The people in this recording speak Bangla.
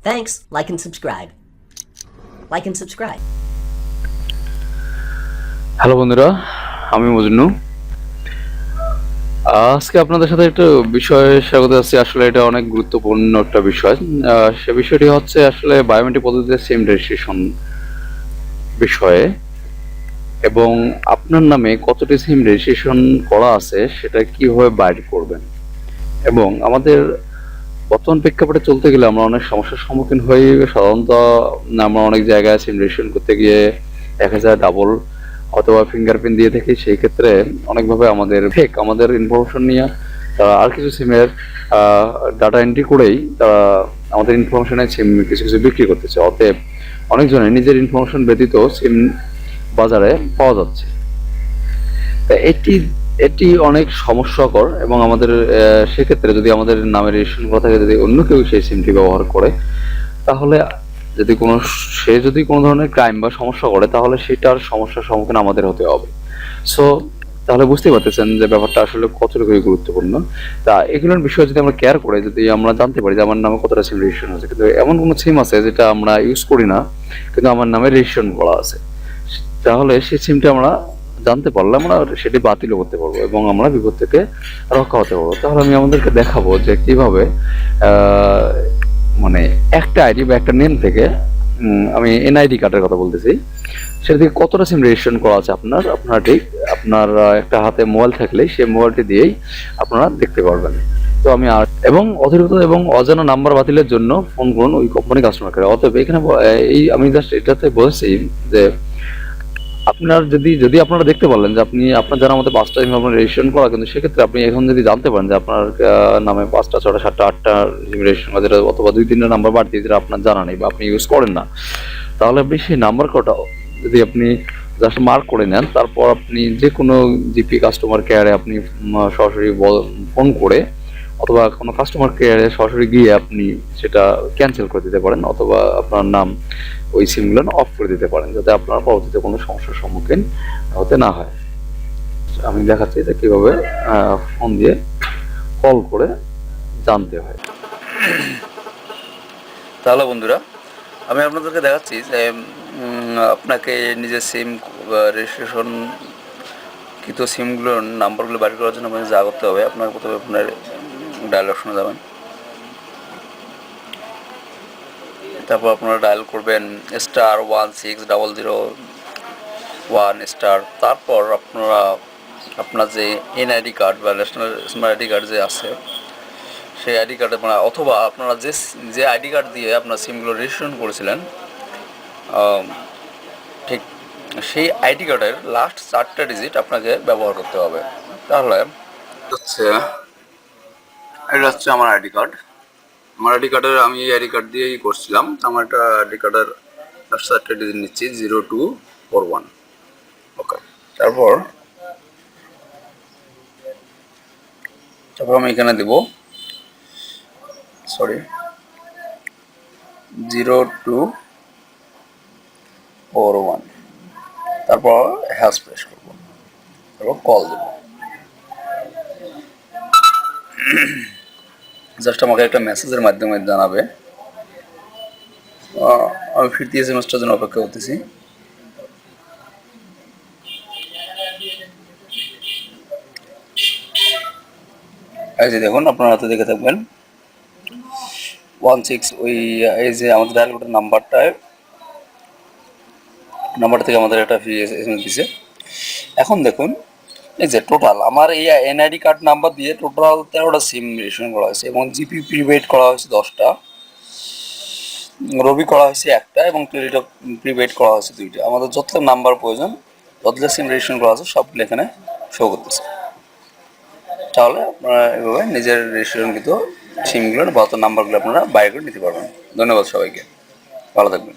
Thanks. Like and subscribe. Like and subscribe. Hello বন্ধুরা, আমি মজনু। আজকে আপনাদের সাথে একটা বিষয় শেয়ার করতে যাচ্ছি। আসলে এটা অনেক গুরুত্বপূর্ণ একটা বিষয়। সে বিষয়টি হচ্ছে আসলে বায়োমেট্রিক পদ্ধতিতে সিম রেজিস্ট্রেশন বিষয়ে, এবং আপনার নামে কতটি সিম রেজিস্ট্রেশন করা আছে সেটা কিভাবে বাইর করবেন। এবং আমাদের বর্তমান প্রেক্ষাপটে চলতে গেলে আমরা অনেক সমস্যার সম্মুখীন হই। সাধারণত আমরা অনেক জায়গায় সিম রেজিস্ট্রেশন করতে গিয়ে দেখা যায় ডাবল অথবা ফিঙ্গারপ্রিন্ট দিয়ে থাকি। সেই ক্ষেত্রে অনেকভাবে আমাদের ইনফরমেশন নিয়ে তারা আর কিছু সিমের ডাটা এন্ট্রি করেই তারা আমাদের ইনফরমেশনে সিম কিছু কিছু বিক্রি করতেছে। অতএব অনেকজনের নিজের ইনফরমেশন ব্যতীত সিম বাজারে পাওয়া যাচ্ছে। তা এটি এটি অনেক সমস্যাকর, এবং আমাদের সেক্ষেত্রে যদি আমাদের নামের রেজিস্ট্রেশন করা থাকে, যদি অন্য কেউ সেই সিমটি ব্যবহার করে, তাহলে যদি কোনো ধরনের ক্রাইম বা সমস্যা করে, তাহলে সেটার সমস্যার সম্মুখীন আমাদের হতে হবে। সো তাহলে বুঝতেই পারতেছেন যে ব্যাপারটা আসলে কতটুকু গুরুত্বপূর্ণ। তা এগুলোর বিষয়ে যদি আমরা কেয়ার করে, যদি আমরা জানতে পারি যে আমার নামে কতটা সিম রেজিস্ট্রেশন আছে, কিন্তু এমন কোনো সিম আছে যেটা আমরা ইউজ করি না কিন্তু আমার নামে রেজিস্ট্রেশন করা আছে, তাহলে সেই সিমটি আমরা জানতে পারলে আমরা সেটি বাতিলও করতে পারবো এবং আমরা বিপদ থেকে রক্ষা হতে পারবো। তাহলে আমি আমাদেরকে দেখাবো যে কিভাবে মানে একটা আইডি বা একটা নেম থেকে, আমি এনআইডি কার্ডের কথা বলতেছি, সেটা থেকে কতটা সিম রেজিস্ট্রেশন করা আছে আপনার ঠিক আপনার একটা হাতে মোবাইল থাকলেই সেই মোবাইলটি দিয়েই আপনারা দেখতে পারবেন। তো এবং অতিরিক্ত এবং অজানা নাম্বার বাতিলের জন্য ফোন করুন ওই কোম্পানি কাস্টমার কেয়ারে। অতএব এখানে আমি জাস্ট এটাতে বলছি যে যদি আপনারা দেখতে পারলেন যে আপনার জানার মধ্যে 5টা সিম আপনার রেজিস্ট্রেশন করা, কিন্তু সেক্ষেত্রে আপনি এখন যদি জানতে পারেন যে আপনার নামে 5টা 6টা 7টা 8টা সিম রেজিস্ট্রেশন করা, যেটা অথবা 2-3টা নাম্বার বাড়তি যেটা আপনার জানা নেই বা আপনি ইউজ করেন না, তাহলে আপনি সেই নাম্বার কটা যদি আপনি জাস্ট মার্ক করে নেন, তারপর আপনি যে কোনো জিপি কাস্টমার কেয়ারে আপনি সরাসরি ফোন করে অথবা কোনো কাস্টমার কেয়ারে সরাসরি গিয়ে আপনি সেটা ক্যান্সেল করে দিতে পারেন, অথবা আপনার নাম ওই সিমগুলো অফ করে দিতে পারেন, যাতে আপনার পরবর্তীতে কোনো সমস্যার সম্মুখীন হতে না হয়। আমি দেখাচ্ছি যে কিভাবে ফোন দিয়ে কল করে জানতে হয়। তাহলে বন্ধুরা, আমি আপনাদেরকে দেখাচ্ছি যে আপনাকে নিজের সিম রেজিস্ট্রেশন কিন্তু সিমগুলোর নাম্বারগুলো বাড়ি করার জন্য আপনাকে যা করতে হবে, আপনার প্রথমে আপনার ডায়াল অপশনে যাবেন, তারপর আপনারা ডায়াল করবেন *16001#, তারপর আপনারা আপনার যে এনআইডি কার্ড বা ন্যাশনাল স্মার্ট আইডি কার্ড যে আছে, সেই আইডি কার্ডে অথবা আপনারা যে আইডি কার্ড দিয়ে আপনার সিমগুলো রেজিস্ট্রেশন করেছিলেন, ঠিক সেই আইডি কার্ডের লাস্ট 4টা ডিজিট আপনাকে ব্যবহার করতে হবে। তাহলে এটা হচ্ছে আমার আইডি কার্ড। আমি এই আইডি কার্ড দিয়েই করছিলাম। আমার একটা আইডি কার্ডের লাস্ট 4টা ডিজিট নিচ্ছি 0241। ওকে, তারপর আমি এখানে দেব 0241, তারপর হ্যাশ প্রেস করবো, তারপর কল দেবো। জাস্ট আমাকে একটা মেসেজের মাধ্যমে জানাবে। আমি ফিরতি এসএমএসটার জন্য অপেক্ষা করতেছি। এই যে দেখুন, আপনারা হাতে দেখে থাকবেন 16, এই যে আমাদের ডায়াল কোডের নাম্বারটা থেকে আমাদের একটা ফ্রি এসএমএস দিছে। এখন দেখুন, এই যে টোটাল আমার এই এনআইডি কার্ড নাম্বার দিয়ে টোটাল 13টা সিম রেজিস্ট্রেশন করা হয়েছে, এবং জিপি প্রিপেড করা হয়েছে 10টা, রবি করা হয়েছে 1টা, এবং টেলিটক প্রিপেড করা হয়েছে 2টা। আমাদের যত নাম্বার প্রয়োজন, যতটা সিম রেজিস্ট্রেশন করা আছে সবগুলো এখানে শো করতেছে। তাহলে আপনারা এভাবে নিজের রেজিস্ট্রেশনকৃত সিমগুলোর বা নাম্বারগুলো আপনারা বাইর করে নিতে পারবেন। ধন্যবাদ সবাইকে, ভালো থাকবেন।